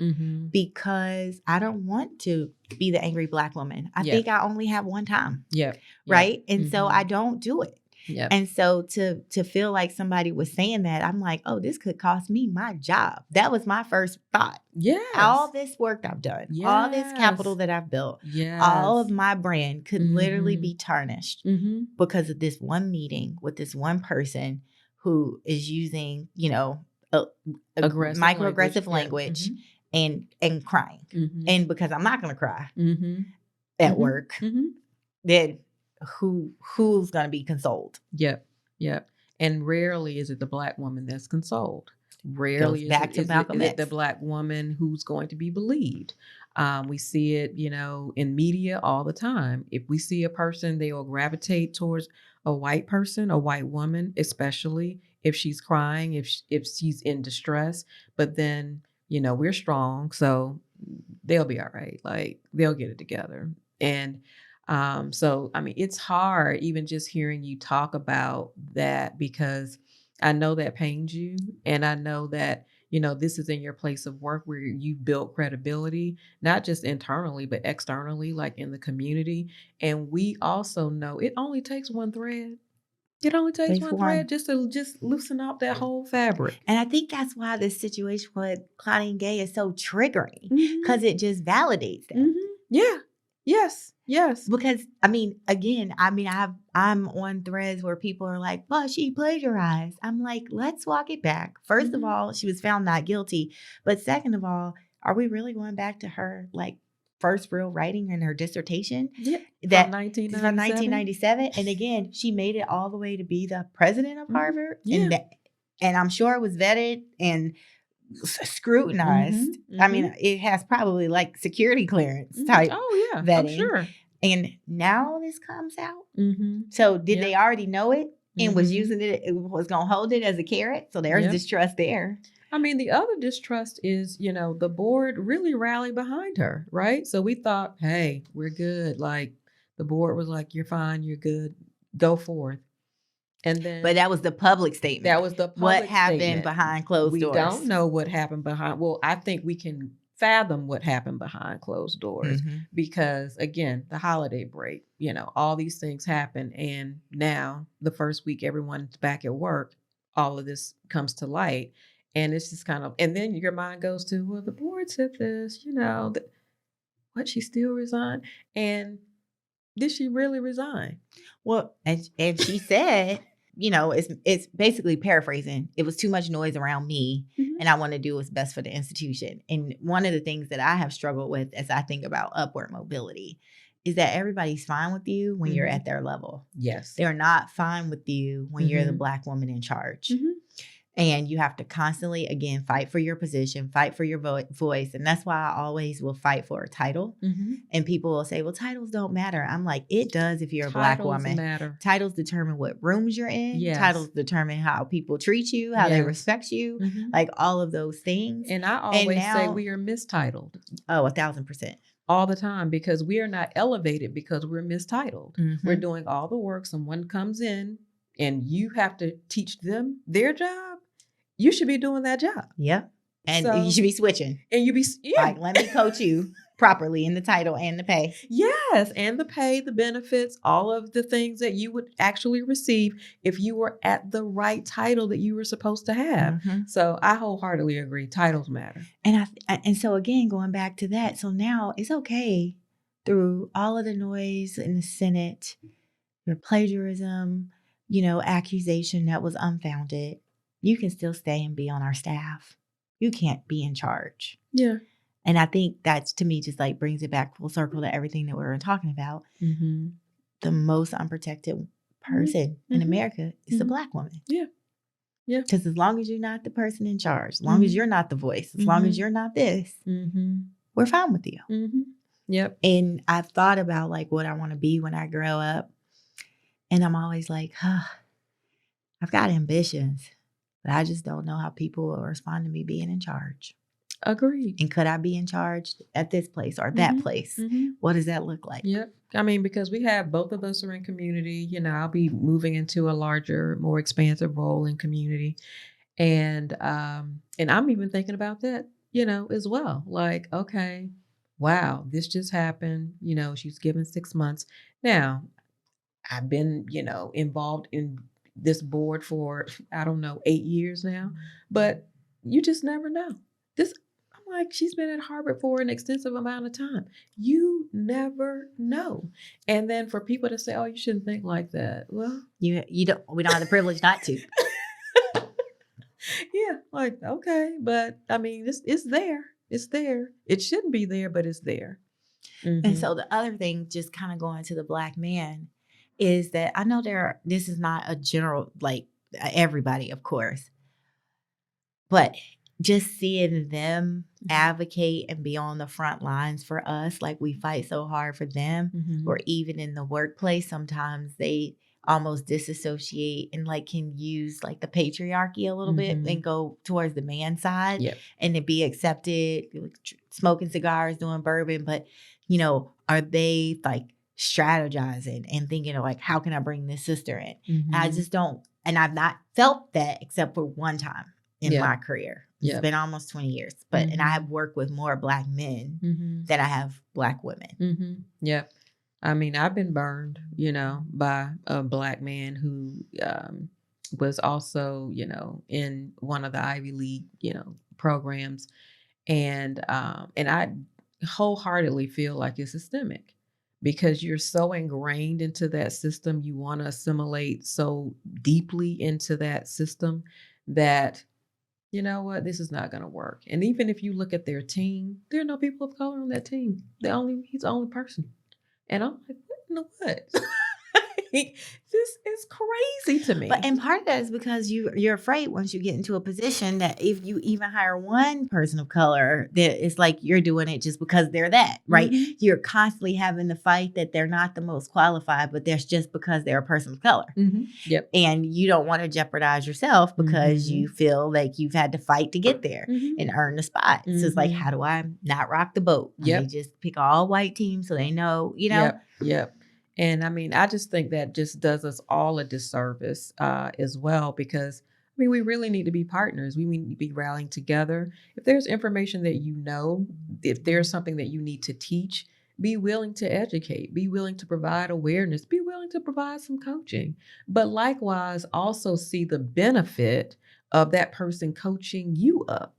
because I don't want to be the angry Black woman. I think I only have one time. Right. And so I don't do it. And so to feel like somebody was saying that, I'm like, oh, this could cost me my job. That was my first thought. All this work I've done, all this capital that I've built, all of my brand could literally be tarnished because of this one meeting with this one person who is using, microaggressive language and crying. And because I'm not going to cry at work, then who's going to be consoled? Yep. And rarely is it the Black woman that's consoled. Rarely is it the Black woman who's going to be believed. We see it, in media all the time. If we see a person, they will gravitate towards a white person, a white woman, especially if she's crying, if she's in distress. But then, we're strong, so they'll be all right. Like, they'll get it together. And so, it's hard even just hearing you talk about that, because I know that pains you. And I know that, this is in your place of work where you built credibility, not just internally, but externally, like in the community. And we also know it only takes one thread. It only takes one thread just to loosen up that whole fabric. And I think that's why this situation with Claudine Gay is so triggering, because it just validates that. Yeah. Yes. Because again, I'm on threads where people are like, "Well, she plagiarized." I'm like, let's walk it back. First of all, she was found not guilty, but second of all, are we really going back to her first real writing in her dissertation? From 1997. And again, she made it all the way to be the president of Harvard, and I'm sure it was vetted and scrutinized. It has probably security clearance type vetting. I'm sure. And now this comes out. So did they already know it and was using it, was going to hold it as a carrot? So there's distrust there. The other distrust is, the board really rallied behind her, right? So we thought, hey, we're good. Like, the board was like, you're fine, you're good, go forth. And then, but that was the public statement. That was the public what happened statement. Behind closed doors. We don't know what happened behind. Well, I think we can fathom what happened behind closed doors because, again, the holiday break, all these things happen. And now the first week everyone's back at work, all of this comes to light. And it's just kind of, and then your mind goes to, well, the board said this, what, she still resigned? And did she really resign? Well, and she said, it's basically paraphrasing. It was too much noise around me, and I want to do what's best for the institution. And one of the things that I have struggled with as I think about upward mobility is that everybody's fine with you when you're at their level. Yes. They're not fine with you when you're the Black woman in charge. And you have to constantly, again, fight for your position, fight for your voice. And that's why I always will fight for a title. And people will say, well, titles don't matter. I'm like, it does if you're a Black woman. Matter. Titles determine what rooms you're in. Yes. Titles determine how people treat you, how they respect you, like all of those things. And I always say we are mistitled. Oh, 1,000%. All the time, because we are not elevated because we're mistitled. We're doing all the work. Someone comes in and you have to teach them their job. You should be doing that job. Yep. And you should be switching. And you be, like, let me coach you properly in the title and the pay. Yes. And the pay, the benefits, all of the things that you would actually receive if you were at the right title that you were supposed to have. So I wholeheartedly agree. Titles matter. And so again, going back to that. So now it's okay through all of the noise in the Senate, your plagiarism, accusation that was unfounded. You can still stay and be on our staff. You can't be in charge. Yeah. And I think that's, to me, just brings it back full circle to everything that we were talking about. The most unprotected person in America is the Black woman. Yeah. Yeah. Because as long as you're not the person in charge, as long as you're not the voice, as long as you're not this, we're fine with you. Yep. And I've thought about what I want to be when I grow up. And I'm always like, I've got ambitions. But I just don't know how people will respond to me being in charge. Agreed. And could I be in charge at this place or that place? What does that look like? Yep. I mean, because we have both of us are in community, I'll be moving into a larger, more expansive role in community. And I'm even thinking about that, as well. Like, okay, wow, this just happened. She's given 6 months. Now, I've been, involved in this board for, I don't know, 8 years now, but you just never know. I'm like, she's been at Harvard for an extensive amount of time. You never know. And then for people to say, oh, you shouldn't think like that. Well, we don't have the privilege not to. Yeah, like, okay, but I mean, it's there. It's there. It shouldn't be there, but it's there. And so the other thing, just kind of going to the Black man, is that I know this is not a general, like everybody, of course, but just seeing them advocate and be on the front lines for us, like we fight so hard for them, or even in the workplace, sometimes they almost disassociate and like can use like the patriarchy a little bit and go towards the man side and to be accepted, smoking cigars, doing bourbon. But, are they like strategizing and thinking of like, how can I bring this sister in? I just don't, and I've not felt that except for one time in my career. It's been almost 20 years, but and I have worked with more Black men than I have Black women. Yep. I mean, I've been burned, by a Black man who was also, in one of the Ivy League, programs, and I wholeheartedly feel like it's systemic because you're so ingrained into that system. You want to assimilate so deeply into that system that, you know what, this is not going to work. And even if you look at their team, there are no people of color on that team. He's the only person. And I'm like, what in the what? This is crazy to me. And part of that is because you're afraid once you get into a position that if you even hire one person of color, that it's like you're doing it just because they're that, right? You're constantly having to fight that they're not the most qualified, but that's just because they're a person of color. Yep. And you don't want to jeopardize yourself because you feel like you've had to fight to get there and earn the spot. So it's like, how do I not rock the boat? They just pick all white teams so they know, Yep. And I mean, I just think that just does us all a disservice as well, because I mean, we really need to be partners. We need to be rallying together. If there's information that if there's something that you need to teach, be willing to educate, be willing to provide awareness, be willing to provide some coaching. But likewise, also see the benefit of that person coaching you up.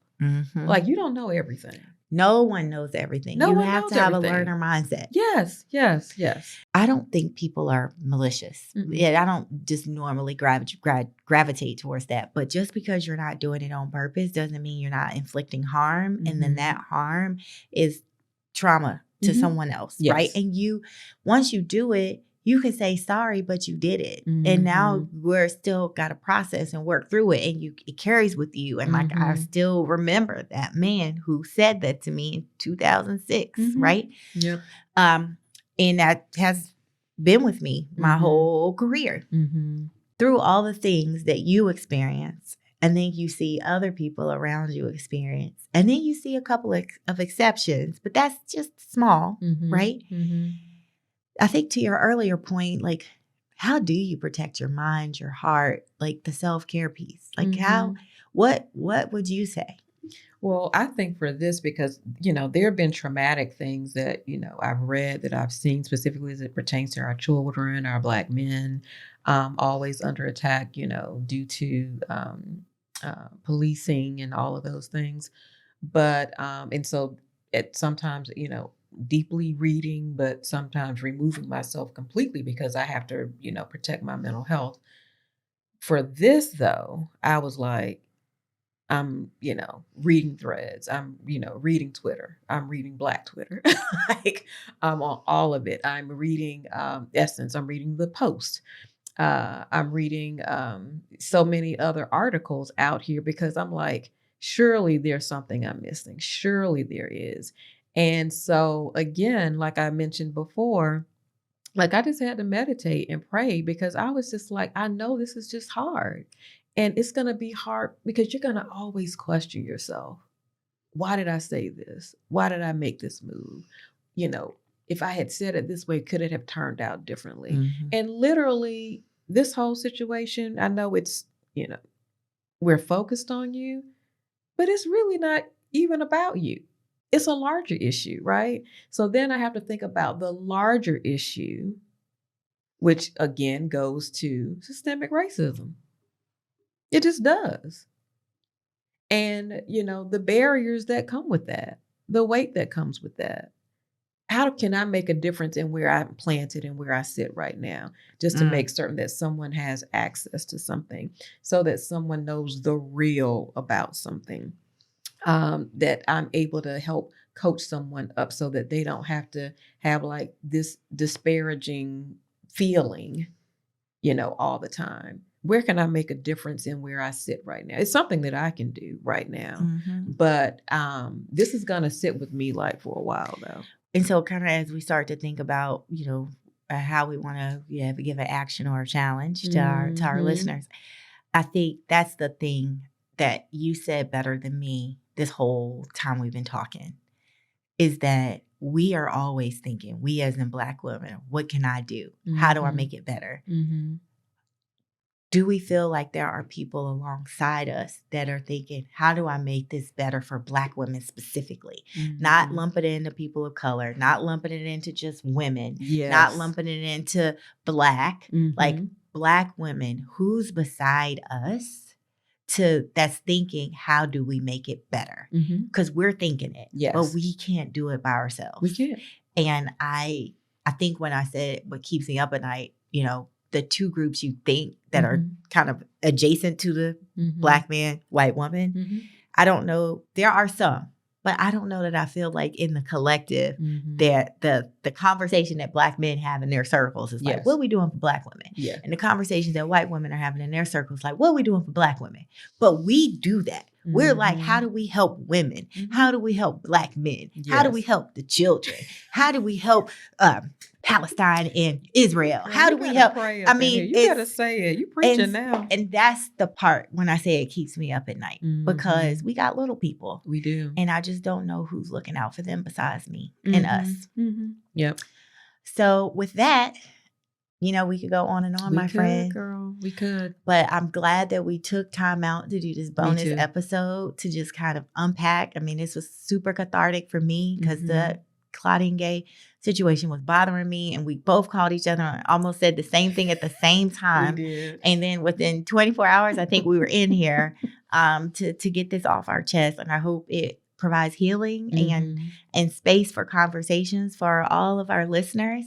Like, you don't know everything. No one knows everything. You have to have a learner mindset. Yes. I don't think people are malicious. I don't just normally gravitate towards that. But just because you're not doing it on purpose doesn't mean you're not inflicting harm. And then that harm is trauma to someone else, right? And once you do it, you can say sorry, but you did it. And now we're still got to process and work through it. And it carries with you. And like, I still remember that man who said that to me in 2006, right? Yep. And that has been with me my whole career through all the things that you experience. And then you see other people around you experience. And then you see a couple of exceptions, but that's just small, right? I think to your earlier point, like, how do you protect your mind, your heart, like the self-care piece? Like what would you say? Well, I think for this, because, there have been traumatic things that, I've read, that I've seen specifically as it pertains to our children, our Black men, always under attack, due to policing and all of those things. But, and so sometimes, deeply reading, but sometimes removing myself completely because I have to, protect my mental health. For this, though, I was like, I'm, reading threads. I'm, reading Twitter. I'm reading Black Twitter. Like, I'm on all of it. I'm reading Essence. I'm reading The Post. I'm reading so many other articles out here because I'm like, surely there's something I'm missing. Surely there is. And so again, like I mentioned before, like I just had to meditate and pray because I was just like, I know this is just hard. And it's going to be hard because you're going to always question yourself. why did I say this? Why did I make this move? You know, if I had said it this way, could it have turned out differently? Mm-hmm. And literally, this whole situation, I know it's, we're focused on you, but it's really not even about you. It's a larger issue, right? So then I have to think about the larger issue, which again goes to systemic racism. It just does. And, the barriers that come with that, the weight that comes with that. How can I make a difference in where I'm planted and where I sit right now, just to make certain that someone has access to something, so that someone knows the real about something, that I'm able to help coach someone up so that they don't have to have like this disparaging feeling, all the time. Where can I make a difference in where I sit right now? It's something that I can do right now, but this is going to sit with me like for a while though. And so kind of as we start to think about, how we want to give an action or a challenge to our listeners, I think that's the thing that you said better than me this whole time we've been talking, is that we are always thinking, we as in Black women, what can I do? How do I make it better? Do we feel like there are people alongside us that are thinking, how do I make this better for Black women specifically? Not lumping it into people of color, not lumping it into just women, not lumping it into Black, like Black women, who's beside us that's thinking, how do we make it better? Because we're thinking it, but we can't do it by ourselves. We can't. And I think when I said what keeps me up at night, the two groups you think that are kind of adjacent to the Black man, white woman, I don't know. There are some, but I don't know that I feel like in the collective that the conversation that Black men have in their circles is like, what are we doing for Black women? Yeah. And the conversations that white women are having in their circles, like, what are we doing for Black women? But we do that. We're like, how do we help women? How do we help Black men? How do we help the children? How do we help Palestine and Israel? How do we help? I mean, you gotta say it. You preaching now. And that's the part when I say it keeps me up at night, because we got little people. We do. And I just don't know who's looking out for them besides me and us. Yep. So with that, we could go on and on, my friend. Girl, we could. But I'm glad that we took time out to do this bonus episode to just kind of unpack. I mean, this was super cathartic for me because the Claudine Gay situation was bothering me, and we both called each other and almost said the same thing at the same time. We did. And then within 24 hours, I think we were in here to get this off our chest. And I hope it provides healing and space for conversations for all of our listeners.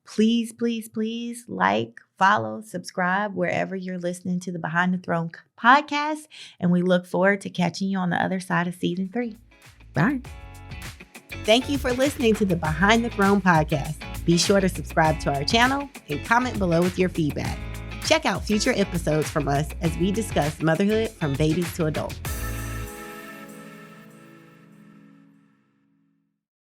Please, please, please like, follow, subscribe wherever you're listening to the Behind the Throne podcast. And we look forward to catching you on the other side of season 3. Bye. Thank you for listening to the Behind the Throne podcast. Be sure to subscribe to our channel and comment below with your feedback. Check out future episodes from us as we discuss motherhood from babies to adults.